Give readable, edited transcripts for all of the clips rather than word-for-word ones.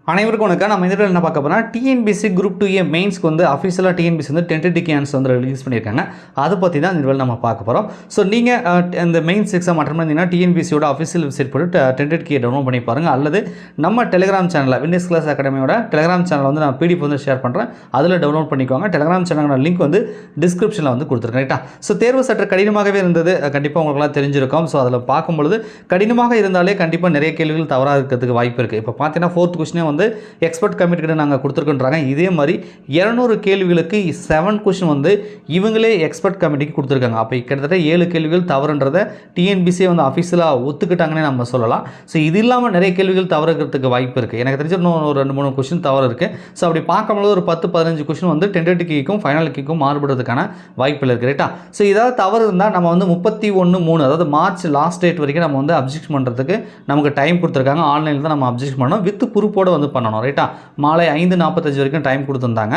அனைவருக்கும் வணக்கம். நம்ம இந்த வீடியோவில் என்ன பார்க்க போனால் டிஎன்பிசி குரூப் 2A மெயின்ஸ்க்கு வந்து அஃபிஷியலாக டிஎன்பிசி வந்து டென்டேட்டிவ் ஆன்சர் வந்து ரிலீஸ் பண்ணியிருக்காங்க. அதை பற்றி தான் இந்த வீடியோவில் நம்ம பார்க்க போகிறோம். ஸோ நீங்கள் இந்த மெயின்ஸ் எக்ஸாம் அட்டன் பண்ணிங்கன்னா டிஎன்பிசியோட அஃபிஷியல் வெப்சைட் போட்டு டென்டேட் கீயை டவுன்லோட் பண்ணி பாருங்கள். அல்லது நம்ம டெலிகிராம் சேனலில் வின்னர்ஸ் கிளாஸ் அகாடமியோட டெலிகிராம் சேனலில் வந்து நான் பிடிஎஃப் வந்து ஷேர் பண்ணுறேன். அதில் டவுன்லோட் பண்ணிக்கோங்க. டெலிகிராம் சேனலோட லிங்க் வந்து டிஸ்கிரிப்ஷனில் வந்து கொடுத்துருக்கேன். ரைட்டா? ஸோ தேர்வு சற்று கடினமாகவே இருந்தது. கண்டிப்பாக உங்களுக்குலாம் தெரிஞ்சிருக்கும். ஸோ அதில் பார்க்கும்பொழுது கடினமாக இருந்தாலே கண்டிப்பாக நிறைய கேள்விகள் தவறாக இருக்கிறதுக்கு வாய்ப்பு இருக்குது. இப்போ பார்த்தீங்கன்னா 4th கொஸ்டினே வந்து எக்ஸ்பர்ட் கமிட்டி கிட்ட நாங்கள் கொடுத்துருக்கோன்றாங்க. இதே மாதிரி 200 கேள்விகளுக்கு 7 கொஸ்டின் வந்து இவங்களே எக்ஸ்பர்ட் கமிட்டிக்கு கொடுத்துருக்காங்க. அப்போ கிட்டத்தட்ட 7 கேள்விகள் தவறுன்றதை டிஎன்பிசியை வந்து அஃபீஷியலாக ஒத்துக்கிட்டாங்கன்னே நம்ம சொல்லலாம். ஸோ இது இல்லாமல் நிறைய கேள்விகள் தவறுக்கிறதுக்கு வாய்ப்பு இருக்குது. எனக்கு தெரிஞ்ச இன்னும் ஒரு 2-3 கொஸ்டின் தவறு இருக்குது. ஸோ அப்படி பார்க்கும்போது ஒரு 10-15 கொஸ்டின் வந்து டென்டேட்டிவ் கீக்கும் ஃபைனல் கீக்கும் மாறுபடுறதுக்கான வாய்ப்பில் இருக்குது. ரைட்டா? ஸோ ஏதாவது தவறு இருந்தால் நம்ம வந்து 31/3 அதாவது மார்ச் லாஸ்ட் டேட் வரைக்கும் நம்ம வந்து அப்ஜெக்ஷன் பண்ணுறதுக்கு நமக்கு டைம் கொடுத்துருக்காங்க. ஆன்லைனில் தான் நம்ம அப்ஜெக்ஷன் பண்ணணும். வித் ப்ரூஃபோடு வந்து பண்ணணும். ரைட்டா? மாலை 5:45 வரைக்கும் டைம் கொடுத்துருந்தாங்க.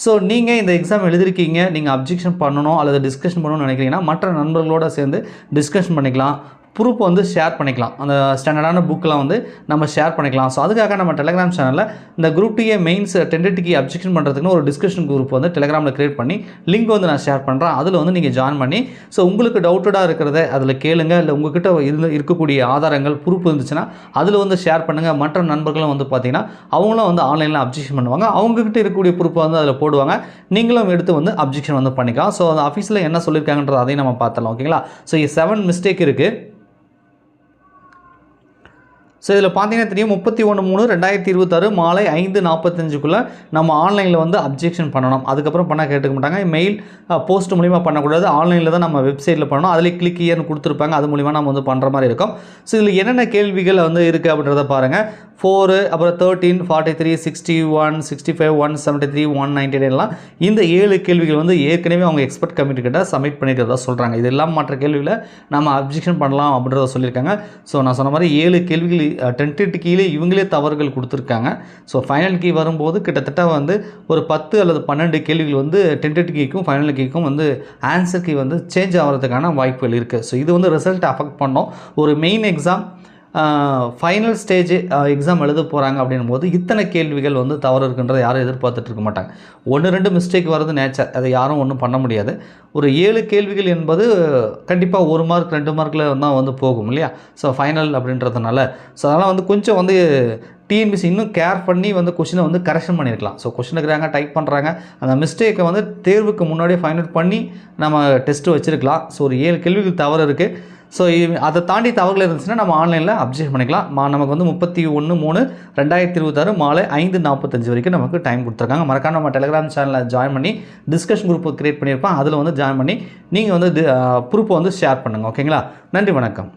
ஸோ நீங்கள் இந்த எக்ஸாம் எழுதிருக்கீங்க, நீங்கள் அப்ஜெக்ஷன் பண்ணணும் அல்லது டிஸ்கஷன் பண்ணணும்னு நினைக்கிறீங்கன்னா மற்ற நண்பர்களோடு சேர்ந்து டிஸ்கஷன் பண்ணிக்கலாம். ப்ரூஃப் வந்து ஷேர் பண்ணிக்கலாம். அந்த ஸ்டாண்டர்டான புக்கெலாம் வந்து நம்ம ஷேர் பண்ணிக்கலாம். ஸோ அதுக்காக நம்ம டெலிகிராம் சேனலில் இந்த group 2A mains tentative key objection பண்ணுறதுக்குன்னு ஒரு டிஸ்கஷன் குரூப் வந்து டெலிகிராமில் கிரியேட் பண்ணி லிங்க் வந்து நான் ஷேர் பண்ணுறேன். அதில் வந்து நீங்கள் ஜாயின் பண்ணி ஸோ உங்களுக்கு டவுட்டடாக இருக்கிறத அதில் கேளுங்க. இல்லை உங்கள்கிட்ட இருக்கக்கூடிய ஆதாரங்கள் ப்ரூஃப் இருந்துச்சுன்னா அதில் வந்து ஷேர் பண்ணுங்கள். மற்ற நண்பர்களும் வந்து பார்த்தீங்கன்னா அவங்களும் வந்து ஆன்லைனில் அப்ஜெக்ஷன் பண்ணுவாங்க. அவங்ககிட்ட இருக்கக்கூடிய ப்ரூஃபை வந்து அதில் போடுவாங்க. நீங்களும் எடுத்து வந்து அப்ஜெக்ஷன் வந்து பண்ணிக்கலாம். ஸோ அந்த ஆஃபீஸில் என்ன சொல்லியிருக்காங்கன்றது அதையும் நம்ம பார்த்துடலாம். ஓகேங்களா? ஸோ 7 மிஸ்டேக் இருக்குது. ஸோ இதில் பார்த்தீங்கன்னா தெரியும் 31/3/2026 மாலை 5:45க்குள்ளே நம்ம ஆன்லைனில் வந்து அப்ஜெக்ஷன் பண்ணணும். அதுக்கப்புறம் பண்ணால் கேட்டுக்க மாட்டாங்க. மெயில் போஸ்ட் மூலிமா பண்ணக்கூடாது. ஆன்லைனில் தான் நம்ம வெப்சைட்டில் பண்ணணும். அதில் கிளிக் இயர்னு கொடுத்துருப்பாங்க. அது மூலிமா நம்ம வந்து பண்ணுற மாதிரி இருக்கும். ஸோ இதில் என்னென்ன கேள்விகள் வந்து இருக்குது அப்படின்றத பாருங்கள். 4 அப்புறம் 13 43 61 65 173 199 இந்த 7 கேள்விகள் வந்து ஏற்கனவே அவங்க எக்ஸ்பர்ட் கமிட்டி கிட்ட சப்மிட் பண்ணிக்கிறதா சொல்கிறாங்க. இது இல்லாமல் மற்ற கேள்விகளை நம்ம அப்ஜெக்ஷன் பண்ணலாம் அப்படின்றத சொல்லியிருக்காங்க. ஸோ நான் சொன்ன மாதிரி 7 கேள்விகள் டென்டேட்டிவ் கீழே இவங்களே தவறுகள் கொடுத்துருக்காங்க. ஸோ ஃபைனல் கீ வரும்போது கிட்டத்தட்ட வந்து ஒரு 10 அல்லது 12 கேள்விகள் வந்து டென்டேட்டிவ் கீக்கும் ஃபைனல் கீக்கும் வந்து ஆன்சர் கீ வந்து சேஞ்ச் ஆகிறதுக்கான வாய்ப்புகள் இருக்குது. ஸோ இது வந்து ரிசல்ட் அஃபெக்ட் பண்ணோம். ஒரு main exam final stage exam எழுத போகிறாங்க அப்படின்னும் போது இத்தனை கேள்விகள் வந்து தவறு இருக்குன்றதை யாரும் எதிர்பார்த்துட்டு இருக்க மாட்டாங்க. 1-2 மிஸ்டேக் வர்றது நேச்சர். அதை யாரும் ஒன்றும் பண்ண முடியாது. ஒரு 7 கேள்விகள் என்பது கண்டிப்பாக 1 மார்க் 2 மார்க்கில் தான் வந்து போகும் இல்லையா? ஸோ ஃபைனல் அப்படின்றதுனால ஸோ அதனால் வந்து கொஞ்சம் வந்து டிஎன்பிசி இன்னும் கேர் பண்ணி வந்து கொஷினை வந்து கரெக்ஷன் பண்ணியிருக்கலாம். ஸோ கொஷின் இருக்கிறாங்க, டைப் பண்ணுறாங்க, அந்த மிஸ்டேக்கை வந்து தேர்வுக்கு முன்னாடியே ஃபைனல் பண்ணி நம்ம டெஸ்ட்டு வச்சுருக்கலாம். ஸோ ஒரு 7 கேள்விகள் தவறு இருக்குது. ஸோ அதை தாண்டி தவறுகள் இருந்துச்சுன்னா நம்ம ஆன்லைனில் அப்ஜெக்ட் பண்ணிக்கலாம். நமக்கு வந்து 31/3/2026 மாலை 5:45 வரைக்கும் நமக்கு டைம் கொடுத்துருக்காங்க. மறக்காம நம்ம டெலிகிராம் சேனலில் ஜாயின் பண்ணி டிஸ்கஷன் குரூப் கிரியேட் பண்ணியிருப்போம். அதில் வந்து ஜாயின் பண்ணி நீங்கள் வந்து ப்ரூஃபை வந்து ஷேர் பண்ணுங்கள். ஓகேங்களா? நன்றி, வணக்கம்.